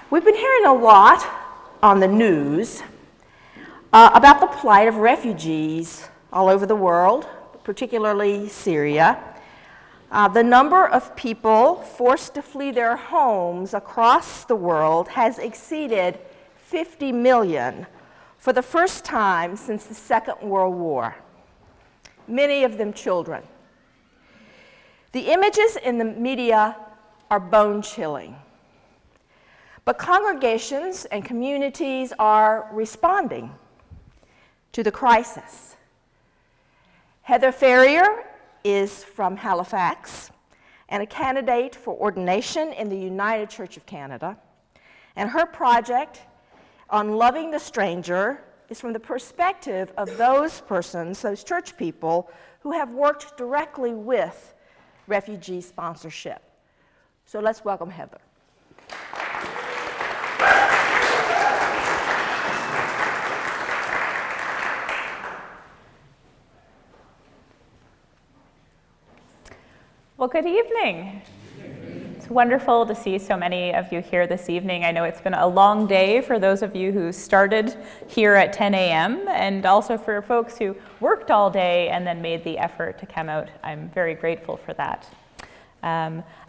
We've been hearing a lot on the news about the plight of refugees all over the world, particularly Syria. The number of people forced to flee their homes across the world has exceeded 50 million for the first time since the Second World War, many of them children. The images in the media are bone-chilling. But congregations and communities are responding to the crisis. Heather Ferrier is from Halifax and a candidate for ordination in the United Church of Canada. And her project on loving the stranger is from the perspective of those persons, those church people, who have worked directly with refugee sponsorship. So let's welcome Heather. Well, good evening. It's wonderful to see so many of you here this evening. I know it's been a long day for those of you who started here at 10 a.m. and also for folks who worked all day and then made the effort to come out. I'm very grateful for that.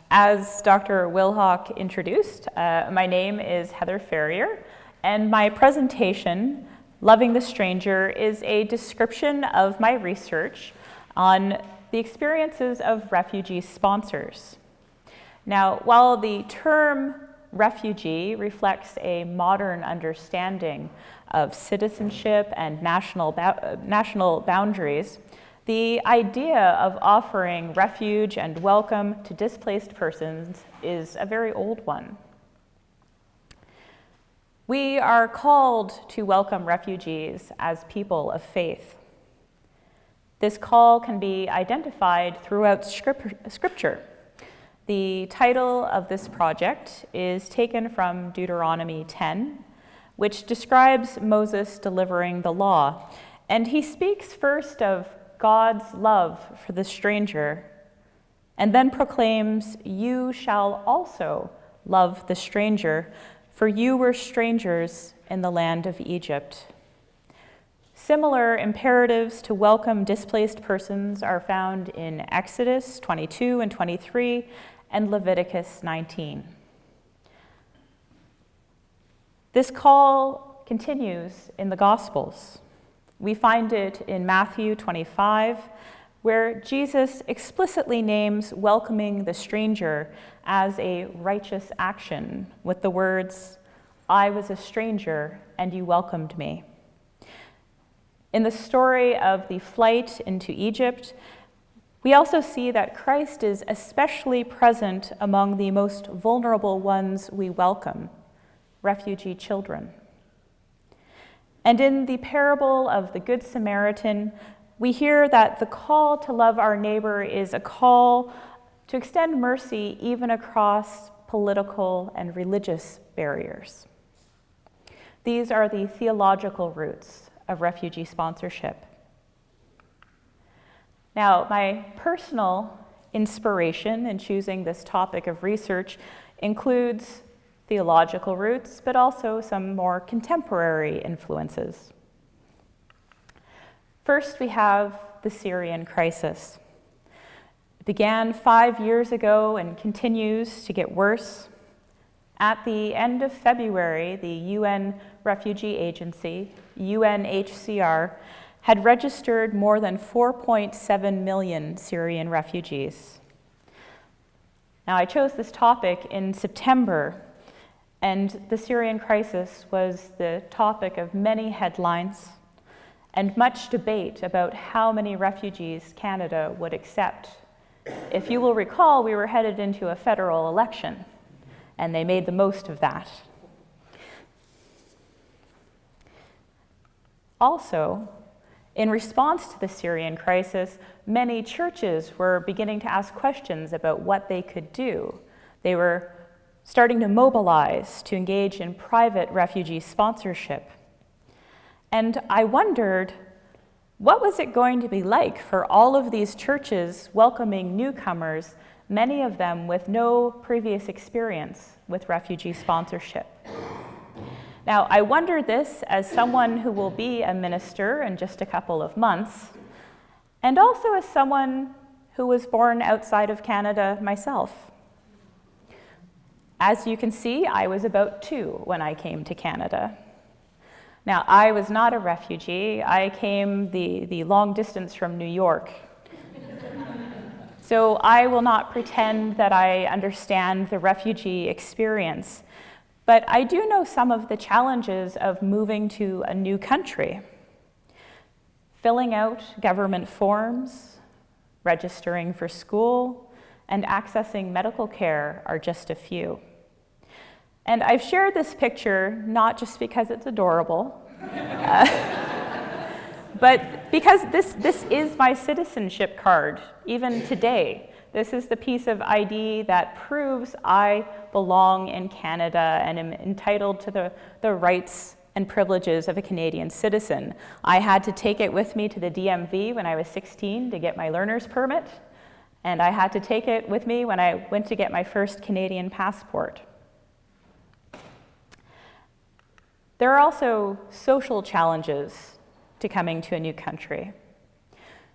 As Dr. Wilhock introduced, my name is Heather Ferrier, and my presentation, Loving the Stranger, is a description of my research on the experiences of refugee sponsors. Now, while the term refugee reflects a modern understanding of citizenship and national boundaries, the idea of offering refuge and welcome to displaced persons is a very old one. We are called to welcome refugees as people of faith. This call can be identified throughout Scripture. The title of this project is taken from Deuteronomy 10, which describes Moses delivering the law. And he speaks first of God's love for the stranger, and then proclaims, "You shall also love the stranger, for you were strangers in the land of Egypt." Similar imperatives to welcome displaced persons are found in Exodus 22 and 23 and Leviticus 19. This call continues in the Gospels. We find it in Matthew 25, where Jesus explicitly names welcoming the stranger as a righteous action with the words, "I was a stranger and you welcomed me." In the story of the flight into Egypt, we also see that Christ is especially present among the most vulnerable ones we welcome, refugee children. And in the parable of the Good Samaritan, we hear that the call to love our neighbor is a call to extend mercy even across political and religious barriers. These are the theological roots of refugee sponsorship. Now, my personal inspiration in choosing this topic of research includes theological roots, but also some more contemporary influences. First, we have the Syrian crisis. It began 5 years ago and continues to get worse. At the end of February, the UN Refugee Agency, UNHCR, had registered more than 4.7 million Syrian refugees. Now, I chose this topic in September, and the Syrian crisis was the topic of many headlines and much debate about how many refugees Canada would accept. If you will recall, we were headed into a federal election, and they made the most of that. Also, in response to the Syrian crisis, many churches were beginning to ask questions about what they could do. They were starting to mobilize to engage in private refugee sponsorship. And I wondered, what was it going to be like for all of these churches welcoming newcomers many of them with no previous experience with refugee sponsorship. Now, I wonder this as someone who will be a minister in just a couple of months, and also as someone who was born outside of Canada myself. As you can see, I was about 2 when I came to Canada. Now, I was not a refugee. I came the long distance from New York. So I will not pretend that I understand the refugee experience, but I do know some of the challenges of moving to a new country. Filling out government forms, registering for school, and accessing medical care are just a few. And I've shared this picture not just because it's adorable, but because this is my citizenship card, even today. This is the piece of ID that proves I belong in Canada and am entitled to the rights and privileges of a Canadian citizen. I had to take it with me to the DMV when I was 16 to get my learner's permit, and I had to take it with me when I went to get my first Canadian passport. There are also social challenges to coming to a new country,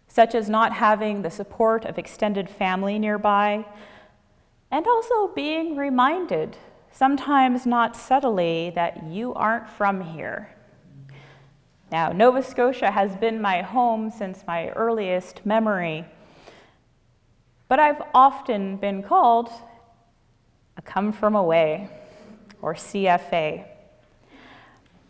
such as not having the support of extended family nearby, and also being reminded, sometimes not subtly, that you aren't from here. Now, Nova Scotia has been my home since my earliest memory, but I've often been called a come from away, or CFA.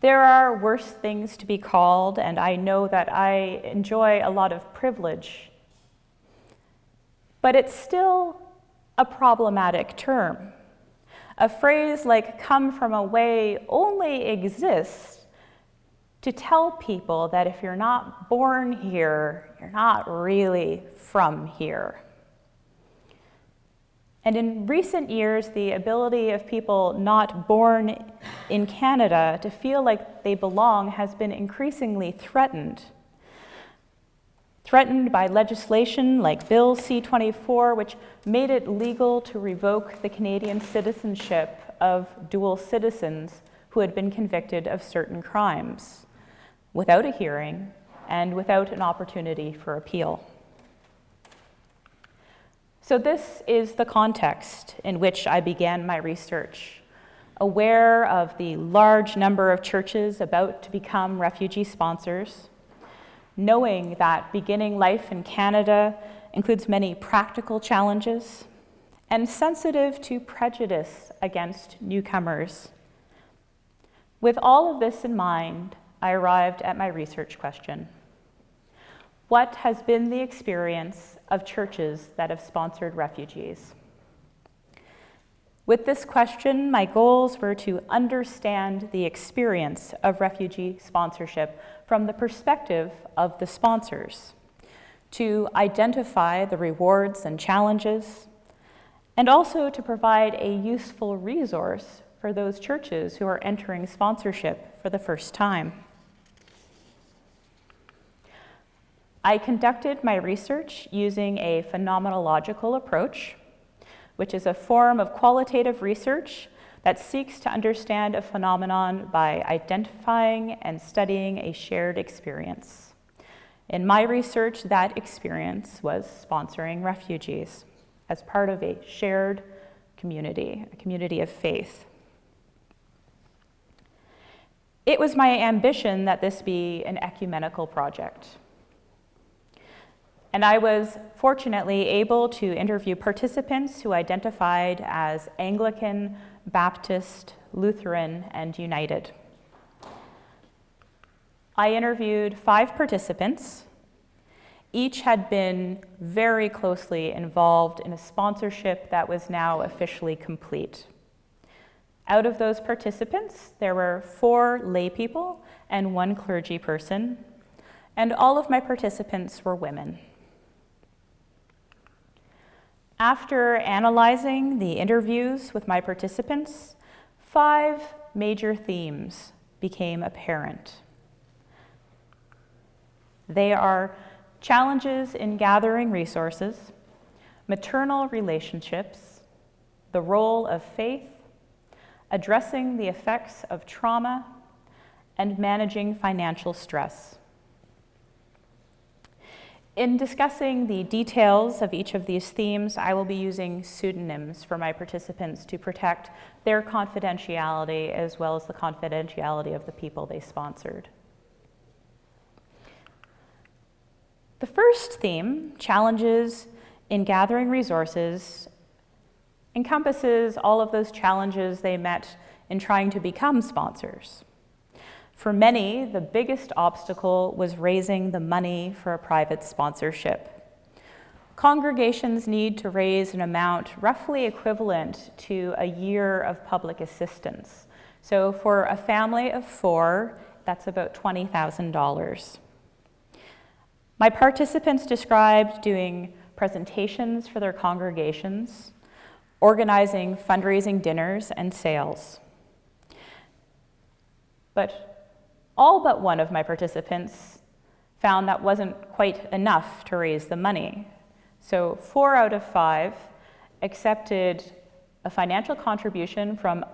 There are worse things to be called, and I know that I enjoy a lot of privilege. But it's still a problematic term. A phrase like come from away only exists to tell people that if you're not born here, you're not really from here. And in recent years, the ability of people not born in Canada to feel like they belong has been increasingly threatened. Threatened by legislation like Bill C-24, which made it legal to revoke the Canadian citizenship of dual citizens who had been convicted of certain crimes, without a hearing and without an opportunity for appeal. So this is the context in which I began my research, aware of the large number of churches about to become refugee sponsors, knowing that beginning life in Canada includes many practical challenges, and sensitive to prejudice against newcomers. With all of this in mind, I arrived at my research question. What has been the experience of churches that have sponsored refugees? With this question, my goals were to understand the experience of refugee sponsorship from the perspective of the sponsors, to identify the rewards and challenges, and also to provide a useful resource for those churches who are entering sponsorship for the first time. I conducted my research using a phenomenological approach, which is a form of qualitative research that seeks to understand a phenomenon by identifying and studying a shared experience. In my research, that experience was sponsoring refugees as part of a shared community, a community of faith. It was my ambition that this be an ecumenical project. And I was fortunately able to interview participants who identified as Anglican, Baptist, Lutheran, and United. I interviewed 5 participants. Each had been very closely involved in a sponsorship that was now officially complete. Out of those participants, there were 4 lay people and 1 clergy person, and all of my participants were women. After analyzing the interviews with my participants, 5 major themes became apparent. They are challenges in gathering resources, maternal relationships, the role of faith, addressing the effects of trauma, and managing financial stress. In discussing the details of each of these themes, I will be using pseudonyms for my participants to protect their confidentiality as well as the confidentiality of the people they sponsored. The first theme, challenges in gathering resources, encompasses all of those challenges they met in trying to become sponsors. For many, the biggest obstacle was raising the money for a private sponsorship. Congregations need to raise an amount roughly equivalent to a year of public assistance. So for a family of 4, that's about $20,000. My participants described doing presentations for their congregations, organizing fundraising dinners and sales. But all but one of my participants found that wasn't quite enough to raise the money. So 4 out of 5 accepted a financial contribution from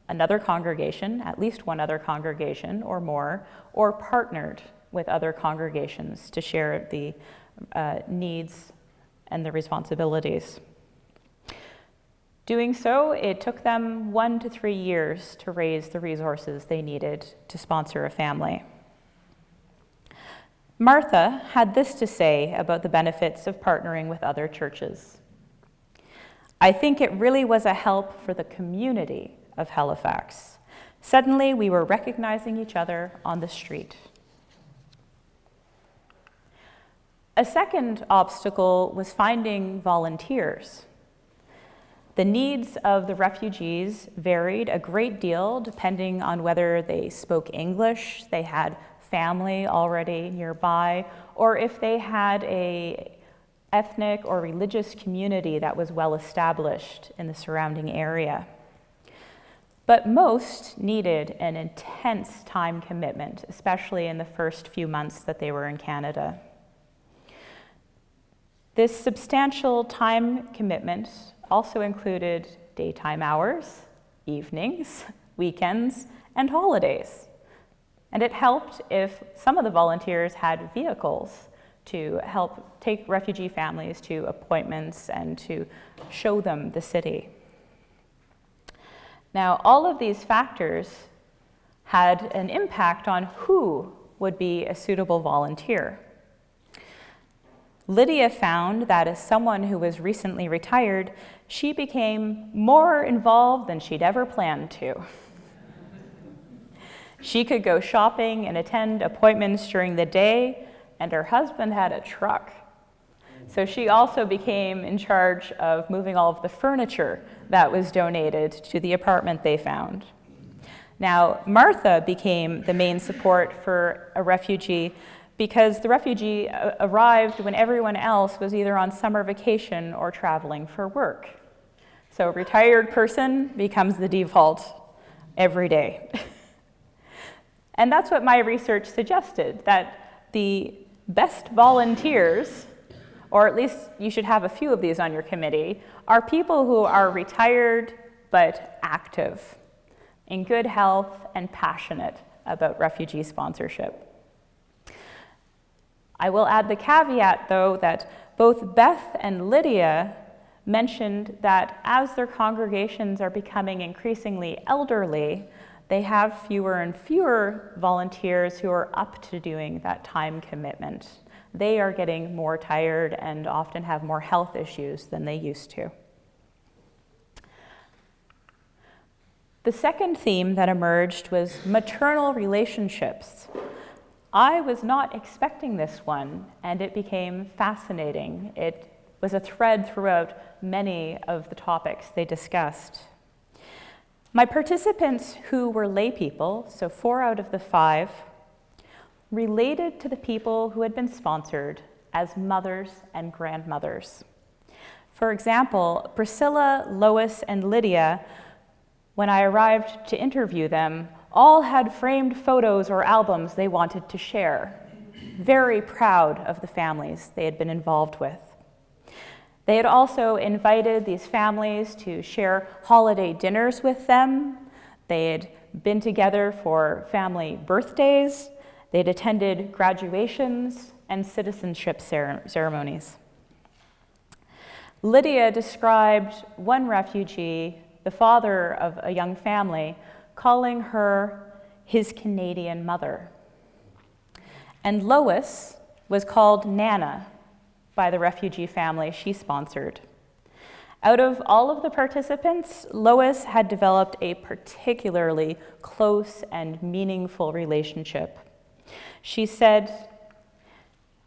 another congregation, at least one other congregation or more, or partnered with other congregations to share the needs and the responsibilities. Doing so, it took them 1 to 3 years to raise the resources they needed to sponsor a family. Martha had this to say about the benefits of partnering with other churches. I think it really was a help for the community of Halifax. Suddenly, we were recognizing each other on the street. A second obstacle was finding volunteers. The needs of the refugees varied a great deal depending on whether they spoke English, they had family already nearby, or if they had an ethnic or religious community that was well established in the surrounding area. But most needed an intense time commitment, especially in the first few months that they were in Canada. This substantial time commitment also included daytime hours, evenings, weekends, and holidays. And it helped if some of the volunteers had vehicles to help take refugee families to appointments and to show them the city. Now, all of these factors had an impact on who would be a suitable volunteer. Lydia found that as someone who was recently retired, she became more involved than she'd ever planned to. She could go shopping and attend appointments during the day, and her husband had a truck. So she also became in charge of moving all of the furniture that was donated to the apartment they found. Now, Martha became the main support for a refugee because the refugee arrived when everyone else was either on summer vacation or traveling for work. So a retired person becomes the default every day. And that's what my research suggested, that the best volunteers, or at least you should have a few of these on your committee, are people who are retired but active, in good health and passionate about refugee sponsorship. I will add the caveat, though, that both Beth and Lydia mentioned that as their congregations are becoming increasingly elderly, they have fewer and fewer volunteers who are up to doing that time commitment. They are getting more tired and often have more health issues than they used to. The second theme that emerged was maternal relationships. I was not expecting this one, and it became fascinating. It was a thread throughout many of the topics they discussed. My participants, who were lay people, so 4 out of the 5, related to the people who had been sponsored as mothers and grandmothers. For example, Priscilla, Lois, and Lydia, when I arrived to interview them, all had framed photos or albums they wanted to share, very proud of the families they had been involved with. They had also invited these families to share holiday dinners with them. They had been together for family birthdays. They'd attended graduations and citizenship ceremonies. Lydia described one refugee, the father of a young family, calling her his Canadian mother. And Lois was called Nana by the refugee family she sponsored. Out of all of the participants, Lois had developed a particularly close and meaningful relationship. She said,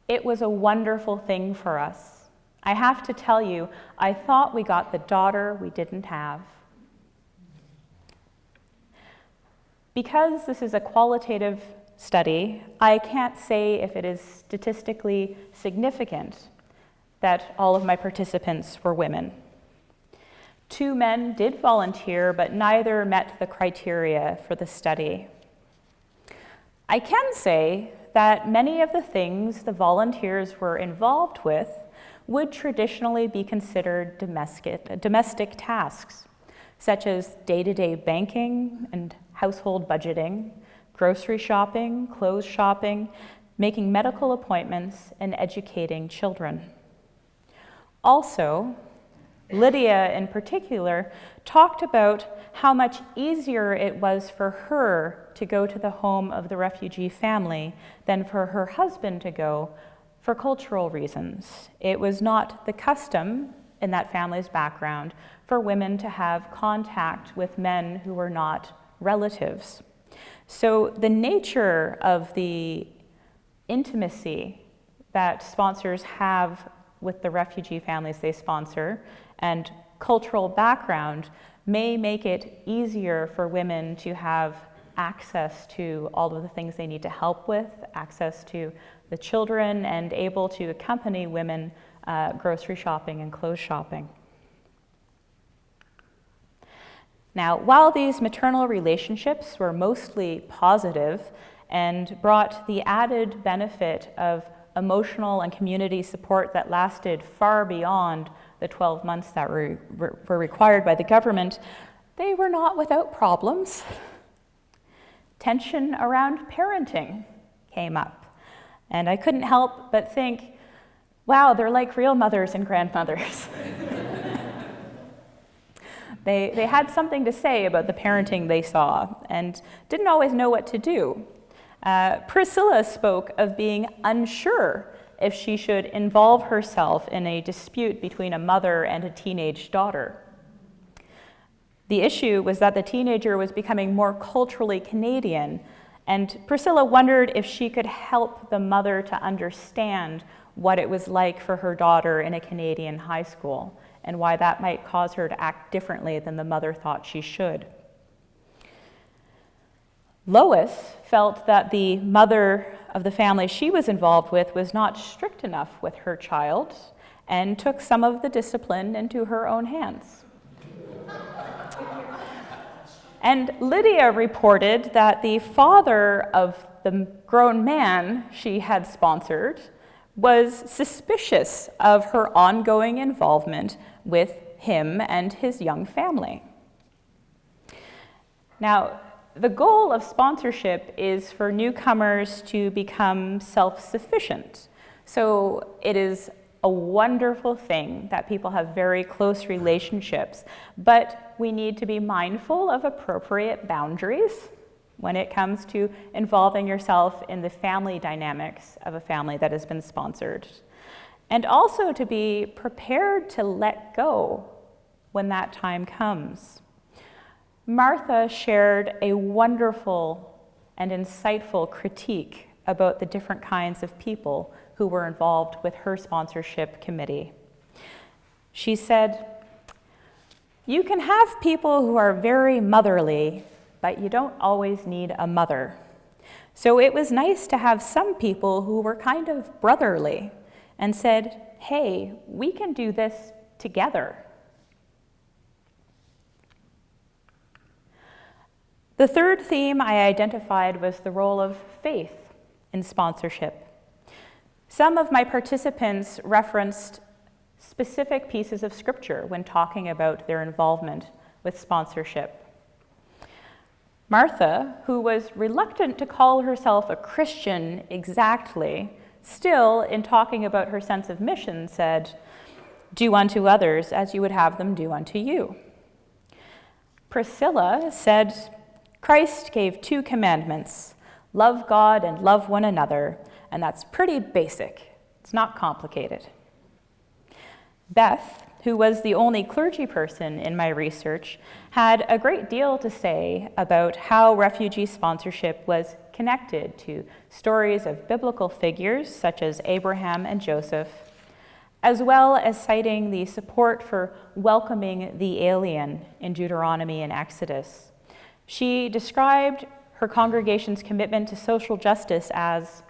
"It was a wonderful thing for us. I have to tell you, I thought we got the daughter we didn't have." Because this is a qualitative study, I can't say if it is statistically significant that all of my participants were women. 2 men did volunteer, but neither met the criteria for the study. I can say that many of the things the volunteers were involved with would traditionally be considered domestic tasks, such as day-to-day banking and household budgeting, grocery shopping, clothes shopping, making medical appointments, and educating children. Also, Lydia in particular talked about how much easier it was for her to go to the home of the refugee family than for her husband to go for cultural reasons. It was not the custom in that family's background for women to have contact with men who were not relatives. So the nature of the intimacy that sponsors have with the refugee families they sponsor and cultural background may make it easier for women to have access to all of the things they need to help with, access to the children, and able to accompany women grocery shopping and clothes shopping. Now, while these maternal relationships were mostly positive and brought the added benefit of emotional and community support that lasted far beyond the 12 months that were required by the government, they were not without problems. Tension around parenting came up, and I couldn't help but think, wow, they're like real mothers and grandmothers. They had something to say about the parenting they saw and didn't always know what to do. Priscilla spoke of being unsure if she should involve herself in a dispute between a mother and a teenage daughter. The issue was that the teenager was becoming more culturally Canadian, and Priscilla wondered if she could help the mother to understand what it was like for her daughter in a Canadian high school and why that might cause her to act differently than the mother thought she should. Lois felt that the mother of the family she was involved with was not strict enough with her child and took some of the discipline into her own hands. And Lydia reported that the father of the grown man she had sponsored was suspicious of her ongoing involvement with him and his young family. Now, the goal of sponsorship is for newcomers to become self-sufficient. So it is a wonderful thing that people have very close relationships, but we need to be mindful of appropriate boundaries when it comes to involving yourself in the family dynamics of a family that has been sponsored. And also to be prepared to let go when that time comes. Martha shared a wonderful and insightful critique about the different kinds of people who were involved with her sponsorship committee. She said, "You can have people who are very motherly, but you don't always need a mother. So it was nice to have some people who were kind of brotherly and said, hey, we can do this together." The third theme I identified was the role of faith in sponsorship. Some of my participants referenced specific pieces of scripture when talking about their involvement with sponsorship. Martha, who was reluctant to call herself a Christian exactly, still, in talking about her sense of mission, said, "Do unto others as you would have them do unto you." Priscilla said, "Christ gave 2 commandments, love God and love one another, and that's pretty basic. It's not complicated." Beth, who was the only clergy person in my research, had a great deal to say about how refugee sponsorship was connected to stories of biblical figures such as Abraham and Joseph, as well as citing the support for welcoming the alien in Deuteronomy and Exodus. She described her congregation's commitment to social justice as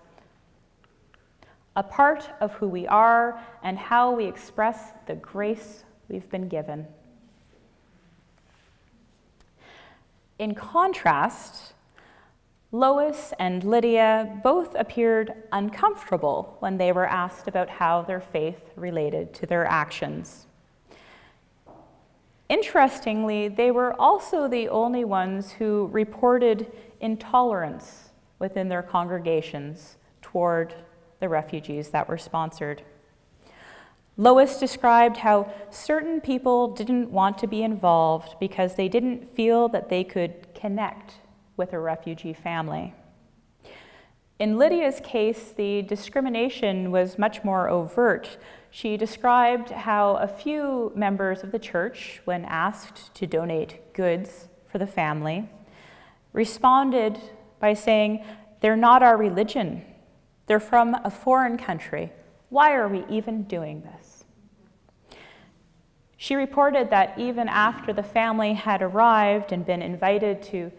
a part of who we are and how we express the grace we've been given. In contrast, Lois and Lydia both appeared uncomfortable when they were asked about how their faith related to their actions. Interestingly, they were also the only ones who reported intolerance within their congregations toward the refugees that were sponsored. Lois described how certain people didn't want to be involved because they didn't feel that they could connect with a refugee family. In Lydia's case, the discrimination was much more overt. She described how a few members of the church, when asked to donate goods for the family, responded by saying, "They're not our religion. They're from a foreign country. Why are we even doing this?" She reported that even after the family had arrived and been invited to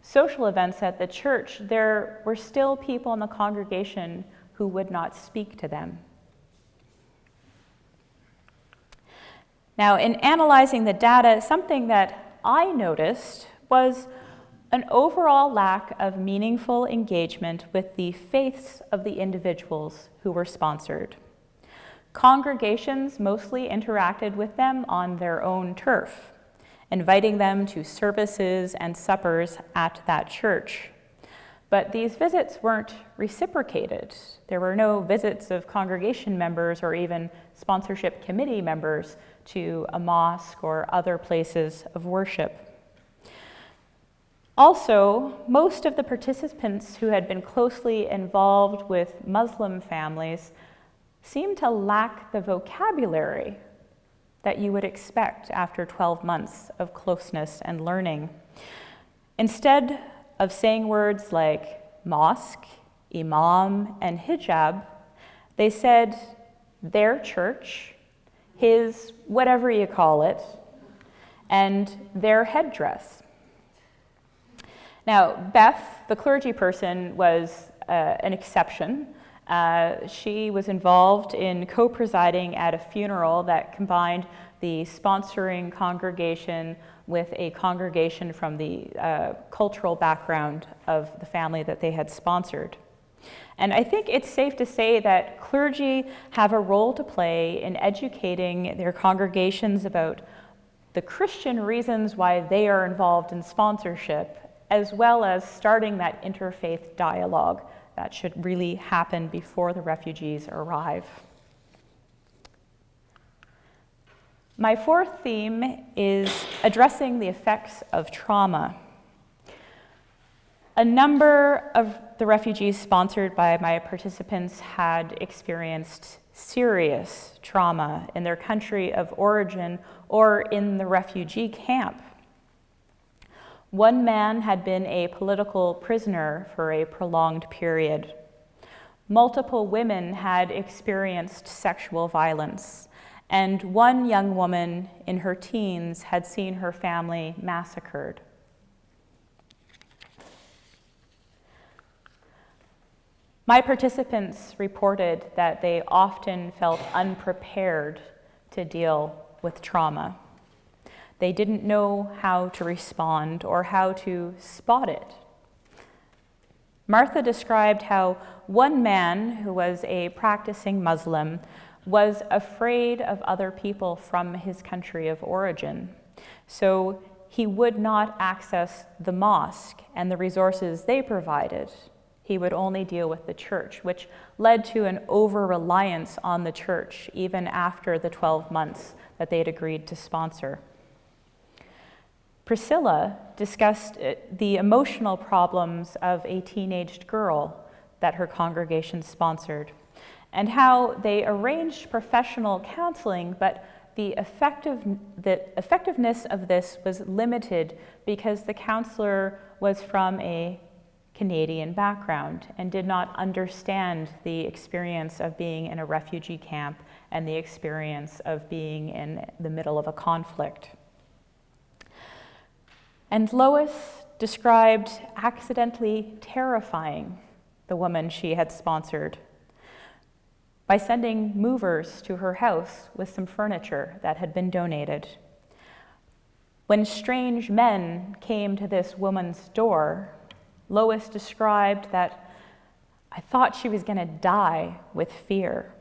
social events at the church, there were still people in the congregation who would not speak to them. Now, in analyzing the data, something that I noticed was an overall lack of meaningful engagement with the faiths of the individuals who were sponsored. Congregations mostly interacted with them on their own turf, inviting them to services and suppers at that church. But these visits weren't reciprocated. There were no visits of congregation members or even sponsorship committee members to a mosque or other places of worship. Also, most of the participants who had been closely involved with Muslim families seemed to lack the vocabulary that you would expect after 12 months of closeness and learning. Instead of saying words like mosque, imam, and hijab, they said their church, his whatever you call it, and their headdress. Now, Beth, the clergy person, was an exception. She was involved in co-presiding at a funeral that combined the sponsoring congregation with a congregation from the cultural background of the family that they had sponsored. And I think it's safe to say that clergy have a role to play in educating their congregations about the Christian reasons why they are involved in sponsorship, as well as starting that interfaith dialogue that should really happen before the refugees arrive. My fourth theme is addressing the effects of trauma. A number of the refugees sponsored by my participants had experienced serious trauma in their country of origin or in the refugee camp. One man had been a political prisoner for a prolonged period. Multiple women had experienced sexual violence, and one young woman in her teens had seen her family massacred. My participants reported that they often felt unprepared to deal with trauma. They didn't know how to respond or how to spot it. Martha described how one man who was a practicing Muslim was afraid of other people from his country of origin. So he would not access the mosque and the resources they provided. He would only deal with the church, which led to an over-reliance on the church even after the 12 months that they had agreed to sponsor. Priscilla discussed the emotional problems of a teenaged girl that her congregation sponsored, and how they arranged professional counseling, but the effectiveness of this was limited because the counselor was from a Canadian background and did not understand the experience of being in a refugee camp and the experience of being in the middle of a conflict. And Lois described accidentally terrifying the woman she had sponsored by sending movers to her house with some furniture that had been donated. When strange men came to this woman's door, Lois described that, "I thought she was going to die with fear."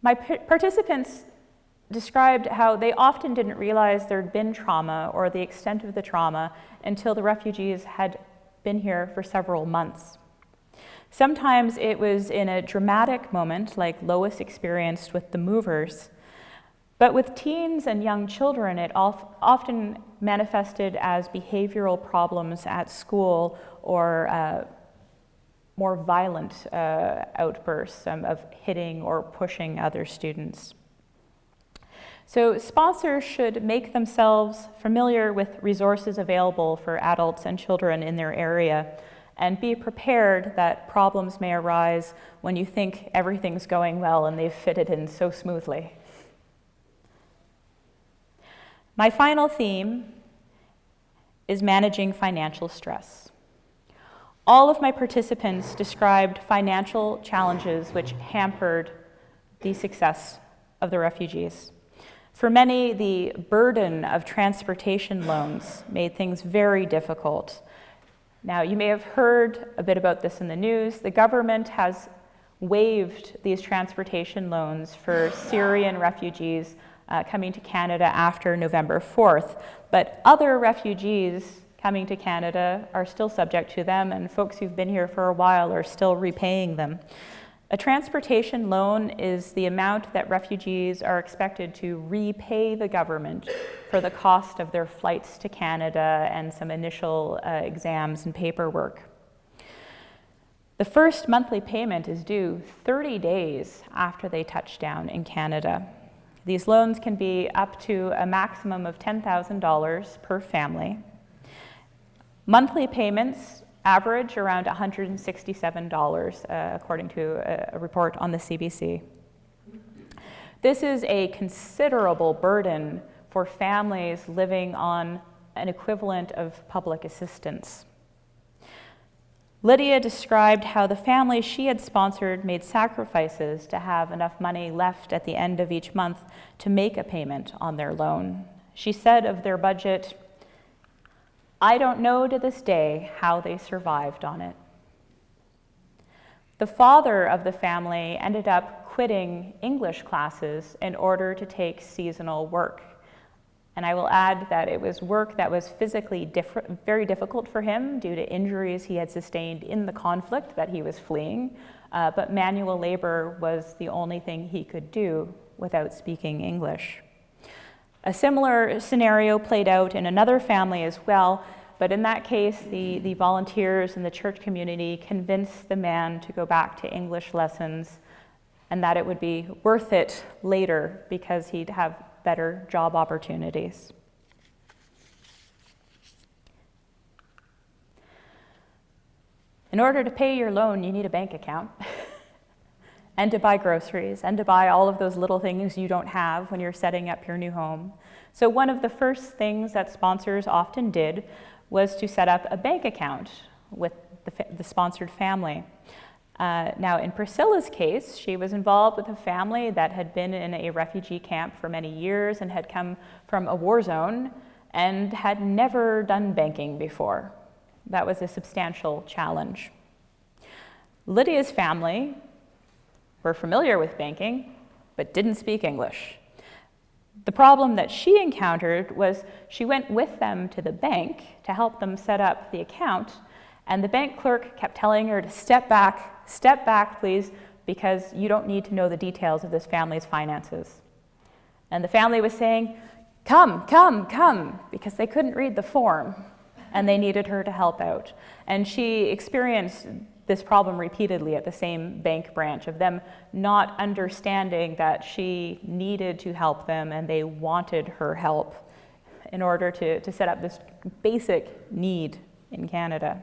My participants described how they often didn't realize there'd been trauma or the extent of the trauma until the refugees had been here for several months. Sometimes it was in a dramatic moment, like Lois experienced with the movers, but with teens and young children, it often manifested as behavioral problems at school or more violent outbursts of hitting or pushing other students. So sponsors should make themselves familiar with resources available for adults and children in their area, and be prepared that problems may arise when you think everything's going well and they've fitted in so smoothly. My final theme is managing financial stress. All of my participants described financial challenges which hampered the success of the refugees. For many, the burden of transportation loans made things very difficult. Now, you may have heard a bit about this in the news. The government has waived these transportation loans for Syrian refugees coming to Canada after November 4th, but other refugees coming to Canada are still subject to them, and folks who've been here for a while are still repaying them. A transportation loan is the amount that refugees are expected to repay the government for the cost of their flights to Canada and some initial exams and paperwork. The first monthly payment is due 30 days after they touch down in Canada. These loans can be up to a maximum of $10,000 per family. Monthly payments average around $167, according to a report on the CBC. This is a considerable burden for families living on an equivalent of public assistance. Lydia described how the family she had sponsored made sacrifices to have enough money left at the end of each month to make a payment on their loan. She said of their budget, "I don't know to this day how they survived on it." The father of the family ended up quitting English classes in order to take seasonal work. And I will add that it was work that was physically very difficult for him due to injuries he had sustained in the conflict that he was fleeing, but manual labor was the only thing he could do without speaking English. A similar scenario played out in another family as well, but in that case, the volunteers in the church community convinced the man to go back to English lessons and that it would be worth it later because he'd have better job opportunities. In order to pay your loan, you need a bank account and to buy groceries and to buy all of those little things you don't have when you're setting up your new home. So one of the first things that sponsors often did was to set up a bank account with the sponsored family. Now, in Priscilla's case, she was involved with a family that had been in a refugee camp for many years and had come from a war zone and had never done banking before. That was a substantial challenge. Lydia's family were familiar with banking, but didn't speak English. The problem that she encountered was she went with them to the bank to help them set up the account, and the bank clerk kept telling her to step back, please, because you don't need to know the details of this family's finances. And the family was saying, come, because they couldn't read the form, and they needed her to help out. And she experienced this problem repeatedly at the same bank branch of them not understanding that she needed to help them and they wanted her help in order to set up this basic need in Canada.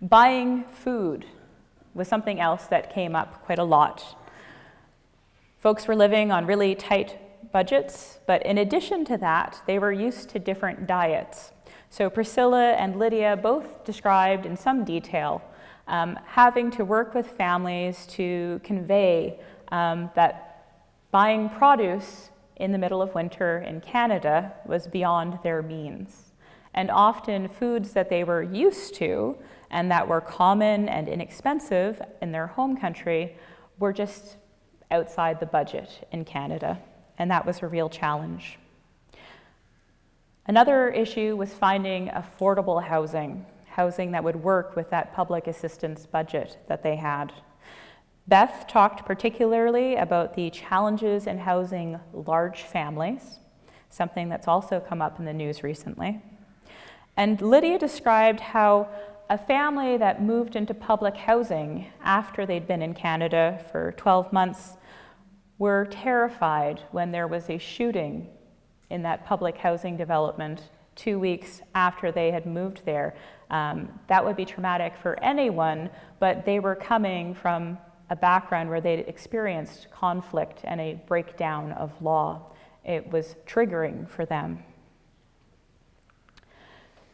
Buying food was something else that came up quite a lot. Folks were living on really tight budgets, but in addition to that, they were used to different diets. So Priscilla and Lydia both described in some detail having to work with families to convey that buying produce in the middle of winter in Canada was beyond their means. And often foods that they were used to and that were common and inexpensive in their home country were just outside the budget in Canada, and that was a real challenge. Another issue was finding affordable housing that would work with that public assistance budget that they had. Beth talked particularly about the challenges in housing large families, something that's also come up in the news recently. And Lydia described how a family that moved into public housing after they'd been in Canada for 12 months were terrified when there was a shooting in that public housing development 2 weeks after they had moved there. That would be traumatic for anyone, but they were coming from a background where they'd experienced conflict and a breakdown of law. It was triggering for them.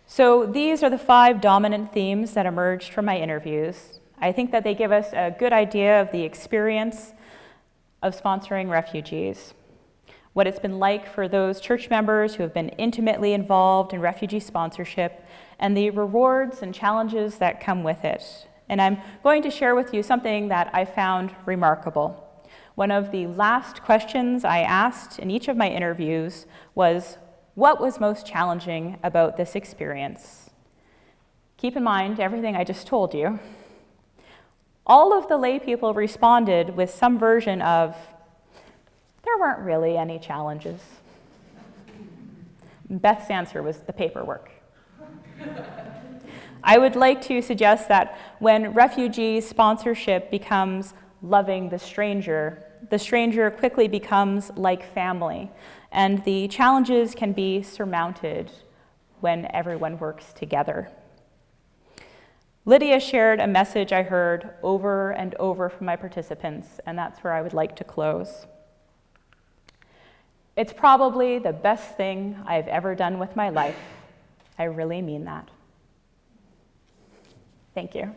So these are the 5 dominant themes that emerged from my interviews. I think that they give us a good idea of the experience of sponsoring refugees, what it's been like for those church members who have been intimately involved in refugee sponsorship, and the rewards and challenges that come with it. And I'm going to share with you something that I found remarkable. One of the last questions I asked in each of my interviews was, what was most challenging about this experience? Keep in mind everything I just told you. All of the lay people responded with some version of, there weren't really any challenges. Beth's answer was the paperwork. I would like to suggest that when refugee sponsorship becomes loving the stranger quickly becomes like family, and the challenges can be surmounted when everyone works together. Lydia shared a message I heard over and over from my participants, and that's where I would like to close. It's probably the best thing I've ever done with my life. I really mean that. Thank you.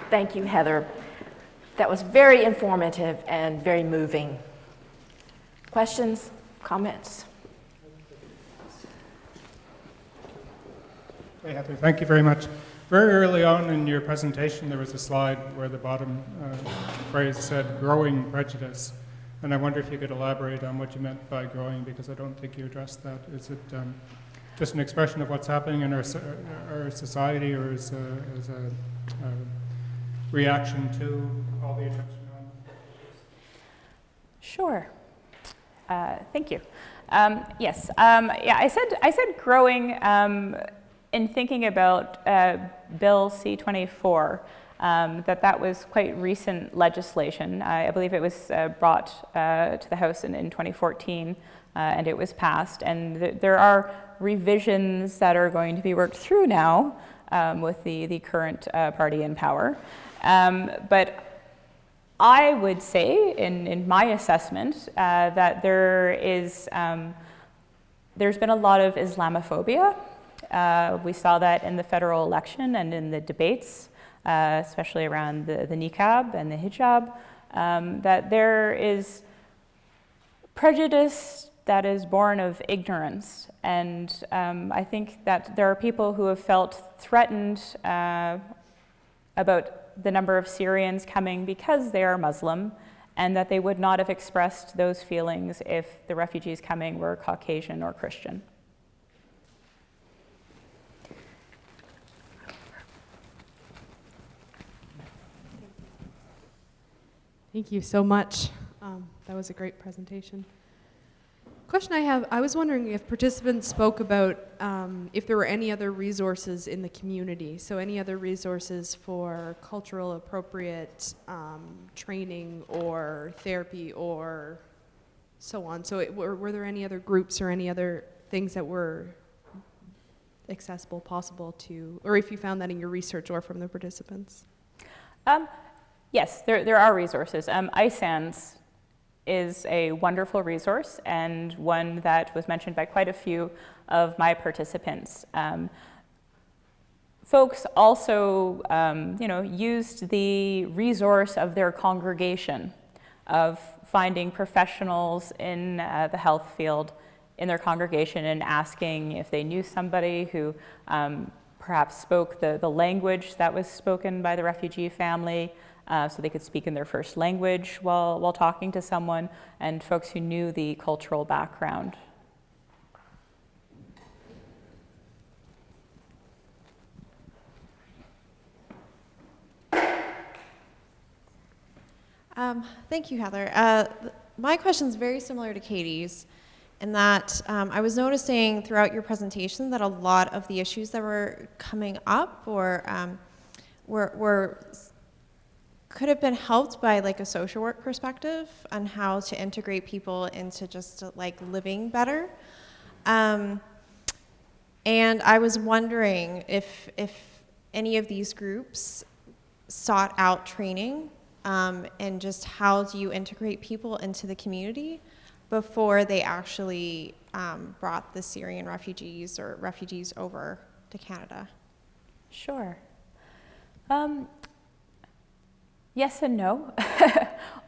Thank you, Heather. That was very informative and very moving. Questions, comments? Hey, Heather, thank you very much. Very early on in your presentation, there was a slide where the bottom phrase said growing prejudice. And I wonder if you could elaborate on what you meant by growing, because I don't think you addressed that. Is it just an expression of what's happening in our society, or is a reaction to all the attention on? Sure. Thank you. Yes. I said growing in thinking about Bill C-24. That was quite recent legislation. I believe it was brought to the House in 2014, and it was passed. And there are revisions that are going to be worked through now with the current party in power. But I would say, in my assessment, that there's been a lot of Islamophobia. We saw that in the federal election and in the debates, especially around the niqab and the hijab, that there is prejudice that is born of ignorance. And I think that there are people who have felt threatened about the number of Syrians coming because they are Muslim, and that they would not have expressed those feelings if the refugees coming were Caucasian or Christian. Thank you so much. That was a great presentation. Question I have, I was wondering if participants spoke about if there were any other resources in the community, so any other resources for cultural appropriate training or therapy or so on. So were there any other groups or any other things that were accessible, possible to, or if you found that in your research or from the participants? Yes, there are resources. ISANS is a wonderful resource and one that was mentioned by quite a few of my participants. Folks also, used the resource of their congregation, of finding professionals in the health field in their congregation and asking if they knew somebody who perhaps spoke the language that was spoken by the refugee family, so they could speak in their first language while talking to someone, and folks who knew the cultural background. Thank you, Heather. My question is very similar to Katie's in that I was noticing throughout your presentation that a lot of the issues that were coming up or could have been helped by like a social work perspective on how to integrate people into just like living better. And I was wondering if any of these groups sought out training and just how do you integrate people into the community before they actually brought the Syrian refugees or refugees over to Canada? Sure. Yes and no.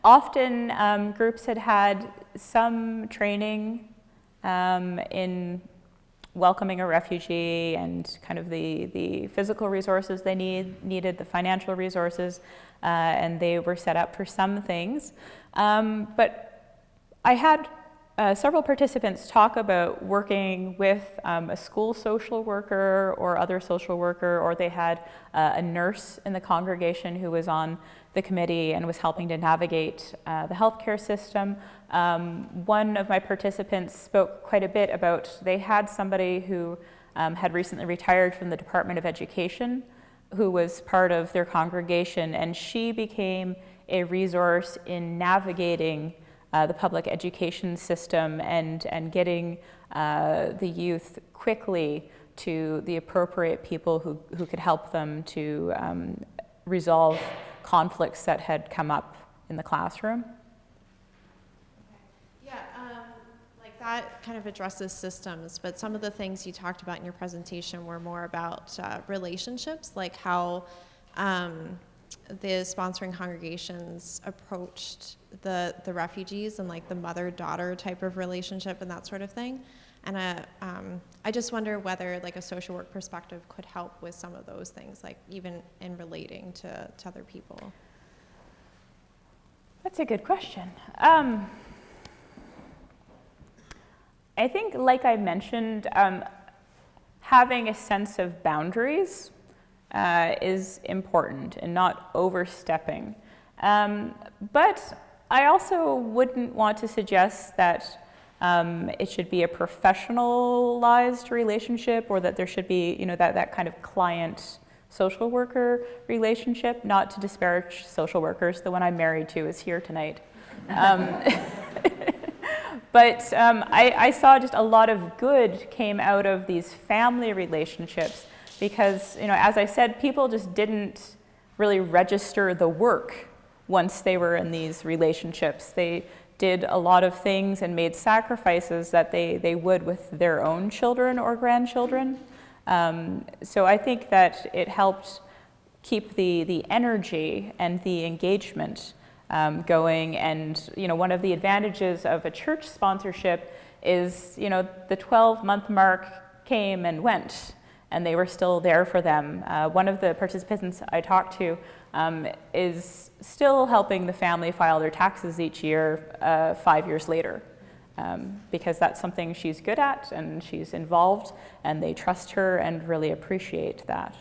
Often groups had some training in welcoming a refugee and kind of the physical resources they needed, the financial resources, and they were set up for some things. But I had several participants talk about working with a school social worker or other social worker, or they had a nurse in the congregation who was on the committee and was helping to navigate the healthcare system. One of my participants spoke quite a bit about they had somebody who had recently retired from the Department of Education who was part of their congregation, and she became a resource in navigating the public education system and getting the youth quickly to the appropriate people who could help them to resolve conflicts that had come up in the classroom. Yeah, like that kind of addresses systems, but some of the things you talked about in your presentation were more about relationships, like how the sponsoring congregations approached the refugees and like the mother-daughter type of relationship and that sort of thing. And I just wonder whether like a social work perspective could help with some of those things, like even in relating to other people. That's a good question. I think, like I mentioned, having a sense of boundaries is important and not overstepping. But I also wouldn't want to suggest that it should be a professionalized relationship, or that there should be, that kind of client social worker relationship. Not to disparage social workers. The one I'm married to is here tonight. But I saw just a lot of good came out of these family relationships because, as I said, people just didn't really register the work once they were in these relationships. They did a lot of things and made sacrifices that they would with their own children or grandchildren. So I think that it helped keep the energy and the engagement going. And one of the advantages of a church sponsorship is the 12-month mark came and went, and they were still there for them. One of the participants I talked to is still helping the family file their taxes each year 5 years later, because that's something she's good at and she's involved, and they trust her and really appreciate that.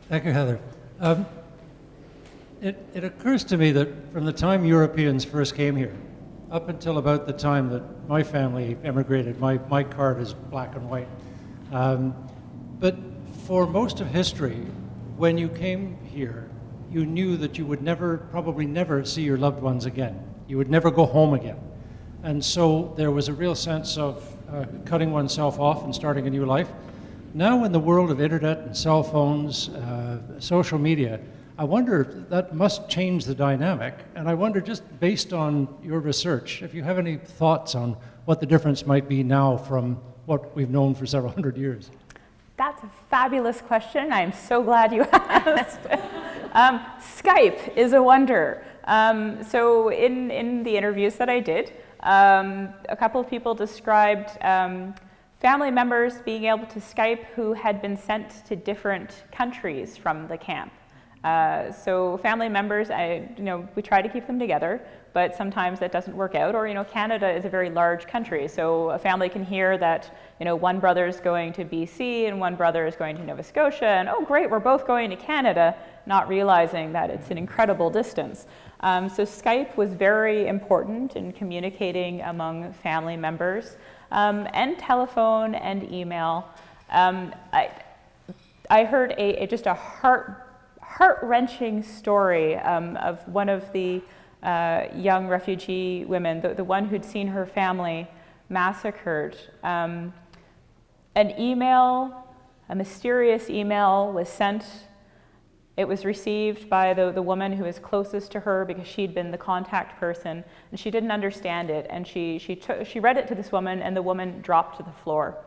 Thank you, Heather. It occurs to me that from the time Europeans first came here, up until about the time that my family emigrated, my card is black and white. But for most of history, when you came here, you knew that you would probably never see your loved ones again. You would never go home again. And so there was a real sense of cutting oneself off and starting a new life. Now in the world of internet and cell phones, social media, I wonder if that must change the dynamic. And I wonder, just based on your research, if you have any thoughts on what the difference might be now from what we've known for several hundred years. That's a fabulous question. I'm so glad you asked. Skype is a wonder. So in the interviews that I did, a couple of people described family members being able to Skype who had been sent to different countries from the camp. So family members, we try to keep them together, but sometimes that doesn't work out. Or, Canada is a very large country, so a family can hear that, one brother's going to BC and one brother is going to Nova Scotia, and oh great, we're both going to Canada, not realizing that it's an incredible distance. So Skype was very important in communicating among family members, and telephone and email. I heard just a heart-wrenching story of one of the young refugee women, the one who'd seen her family massacred. An email, a mysterious email was sent. It was received by the woman who was closest to her because she'd been the contact person, and she didn't understand it. And she read it to this woman, and the woman dropped to the floor.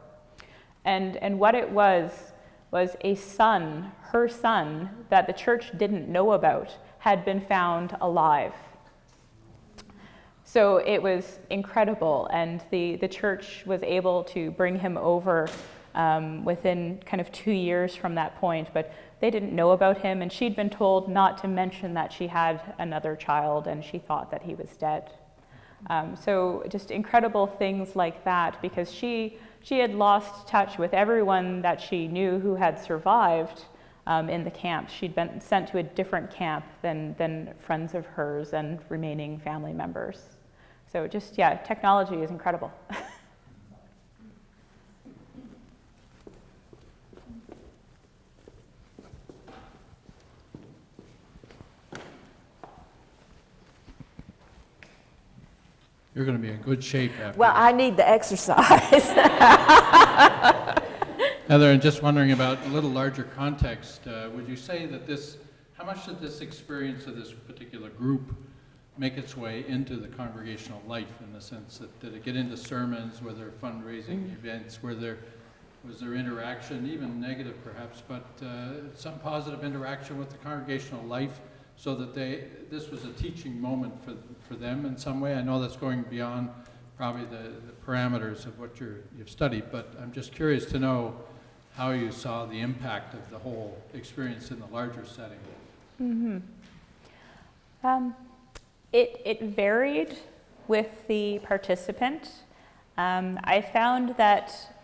And what it was a son, her son, that the church didn't know about, had been found alive. So it was incredible, and the church was able to bring him over within kind of 2 years from that point, but they didn't know about him, and she'd been told not to mention that she had another child, and she thought that he was dead. So just incredible things like that, because she had lost touch with everyone that she knew who had survived in the camp. She'd been sent to a different camp than friends of hers and remaining family members. So just, technology is incredible. You're going to be in good shape after Well, this. I need the exercise. Heather, and just wondering about a little larger context, would you say that how much did this experience of this particular group make its way into the congregational life, in the sense that did it get into sermons, were there fundraising events, was there interaction, even negative perhaps, but some positive interaction with the congregational life, so that this was a teaching moment for them in some way? I know that's going beyond probably the parameters of what you've studied, but I'm just curious to know how you saw the impact of the whole experience in the larger setting. Mm-hmm. It varied with the participant. I found that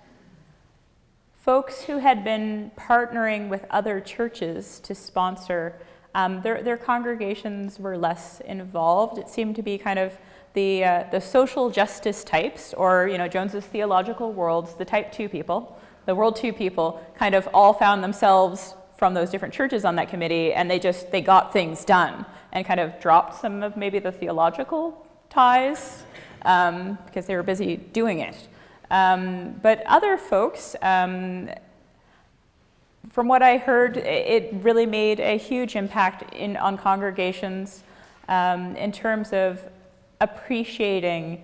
folks who had been partnering with other churches to sponsor, their congregations were less involved. It seemed to be kind of the social justice types, or Jones's theological worlds, the type 2 people, the world 2 people, kind of all found themselves from those different churches on that committee, and they got things done and kind of dropped some of maybe the theological ties because they were busy doing it. But other folks, from what I heard, it really made a huge impact on congregations in terms of appreciating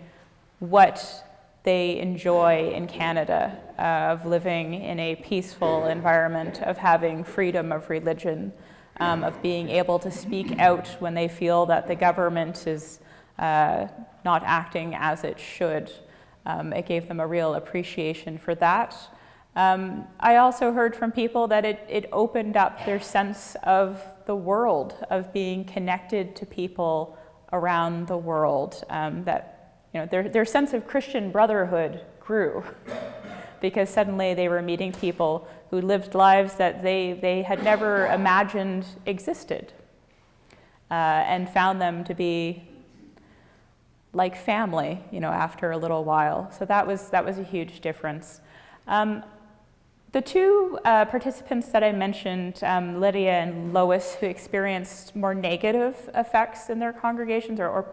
what they enjoy in Canada, of living in a peaceful environment, of having freedom of religion, of being able to speak out when they feel that the government is not acting as it should. It gave them a real appreciation for that. I also heard from people that it opened up their sense of the world, of being connected to people around the world, that their sense of Christian brotherhood grew because suddenly they were meeting people who lived lives that they had never imagined existed, and found them to be like family, after a little while. So that was a huge difference. The two participants that I mentioned, Lydia and Lois, who experienced more negative effects in their congregations, or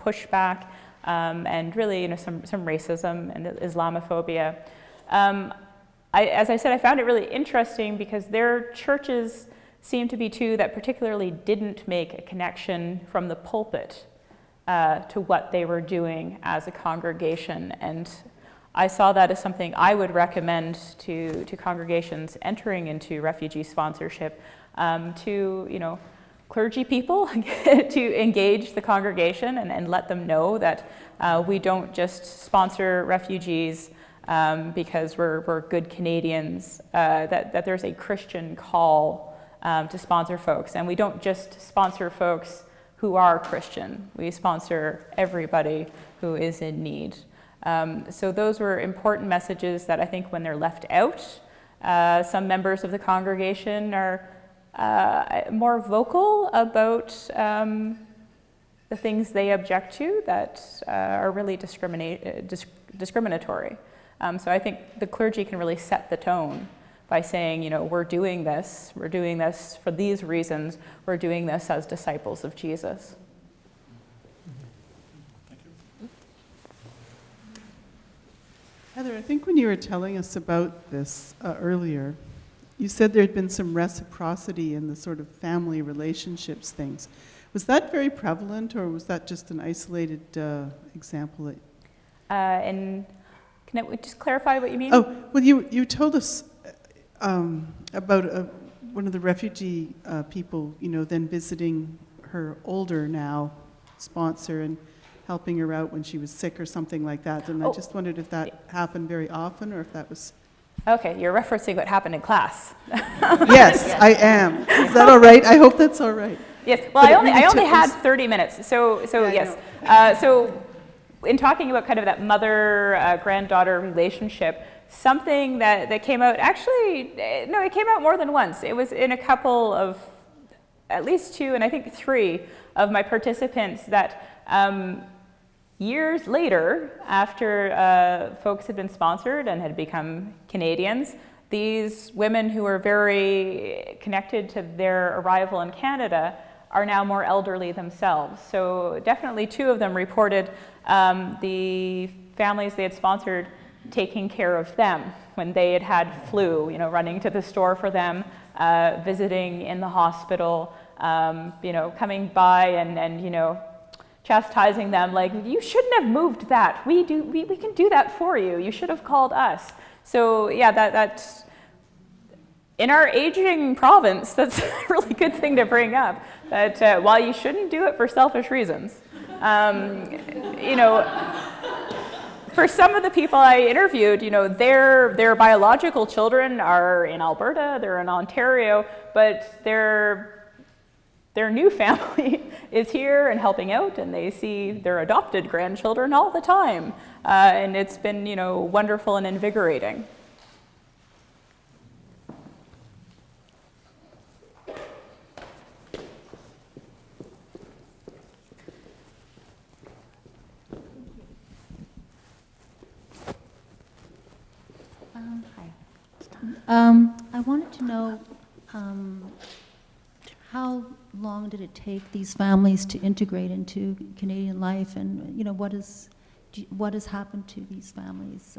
pushback, and really some racism and Islamophobia. As I said, I found it really interesting because their churches seemed to be two that particularly didn't make a connection from the pulpit to what they were doing as a congregation. And I saw that as something I would recommend to congregations entering into refugee sponsorship, to clergy people to engage the congregation and let them know that we don't just sponsor refugees because we're good Canadians, that there's a Christian call to sponsor folks. And we don't just sponsor folks who are Christian. We sponsor everybody who is in need. So those were important messages that I think when they're left out, some members of the congregation are more vocal about the things they object to that are really discriminatory. So I think the clergy can really set the tone by saying, we're doing this for these reasons, we're doing this as disciples of Jesus. Heather, I think when you were telling us about this earlier, you said there had been some reciprocity in the sort of family relationships things. Was that very prevalent, or was that just an isolated example? And can I just clarify what you mean? Oh, well, you told us about one of the refugee people, then visiting her older now sponsor and helping her out when she was sick or something like that. And I just wondered if that happened very often, or if that was... Okay, you're referencing what happened in class. Yes, I am. Is that all right? I hope that's all right. Yes, well, I only had 30 minutes, so yes. So in talking about kind of that mother-granddaughter relationship, something that came out, actually, no, it came out more than once. It was in a couple of, at least 2, and I think 3 of my participants that years later, after folks had been sponsored and had become Canadians, these women who were very connected to their arrival in Canada are now more elderly themselves. So definitely 2 of them reported the families they had sponsored taking care of them when they had had flu, running to the store for them, visiting in the hospital, coming by and chastising them like, you shouldn't have moved that. We can do that for you. You should have called us. So yeah, that's in our aging province, that's a really good thing to bring up, that while you shouldn't do it for selfish reasons, for some of the people I interviewed, their biological children are in Alberta, they're in Ontario, but their new family is here and helping out, and they see their adopted grandchildren all the time. And it's been, wonderful and invigorating. I wanted to know how long did it take these families to integrate into Canadian life, and what has happened to these families?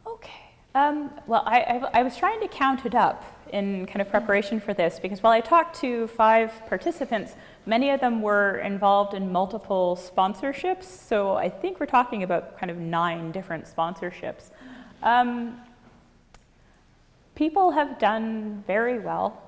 Okay. Well, I was trying to count it up in kind of preparation for this, because while I talked to 5 participants, many of them were involved in multiple sponsorships. So I think we're talking about kind of 9 different sponsorships. People have done very well.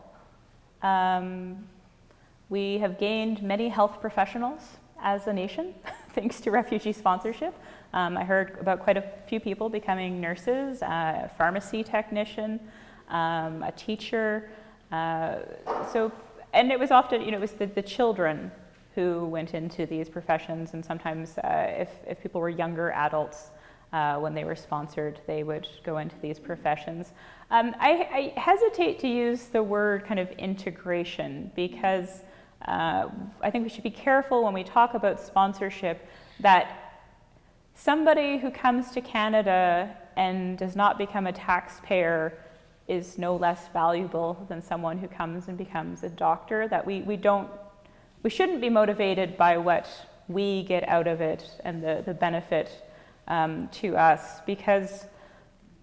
We have gained many health professionals as a nation, thanks to refugee sponsorship. I heard about quite a few people becoming nurses, a pharmacy technician, a teacher. And it was often, it was the children who went into these professions, and sometimes if people were younger adults, when they were sponsored, they would go into these professions. I hesitate to use the word kind of integration, because I think we should be careful when we talk about sponsorship that somebody who comes to Canada and does not become a taxpayer is no less valuable than someone who comes and becomes a doctor. That we shouldn't be motivated by what we get out of it and the benefit to us, because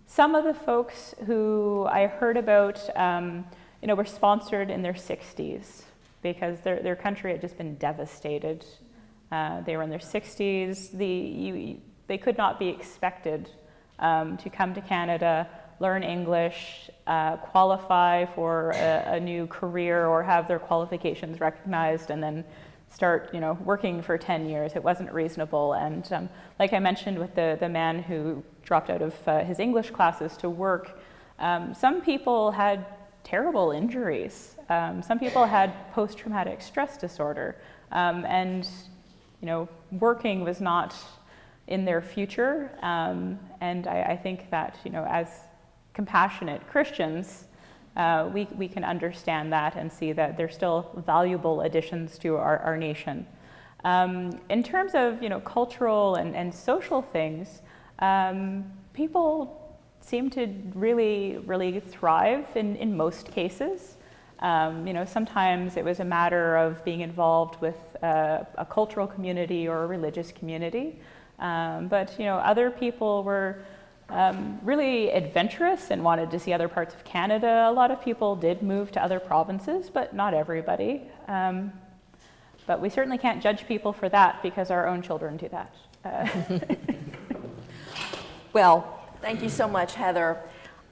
some of the folks who I heard about, were sponsored in their 60s because their country had just been devastated. They were in their 60s. They could not be expected to come to Canada, learn English, qualify for a new career or have their qualifications recognized, and then start working for 10 years. It wasn't reasonable. And like I mentioned with the man who dropped out of his English classes to work, some people had terrible injuries. Some people had post-traumatic stress disorder. And working was not in their future. And I think that, as compassionate Christians, we can understand that and see that they're still valuable additions to our nation. In terms of cultural and social things, people seem to really thrive in most cases. Sometimes it was a matter of being involved with a cultural community or a religious community, but other people were really adventurous and wanted to see other parts of Canada. A lot of people did move to other provinces, but not everybody. But we certainly can't judge people for that, because our own children do that. Well, thank you so much, Heather.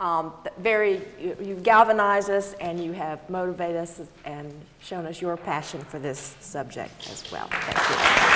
You've galvanized us, and you have motivated us and shown us your passion for this subject as well. Thank you.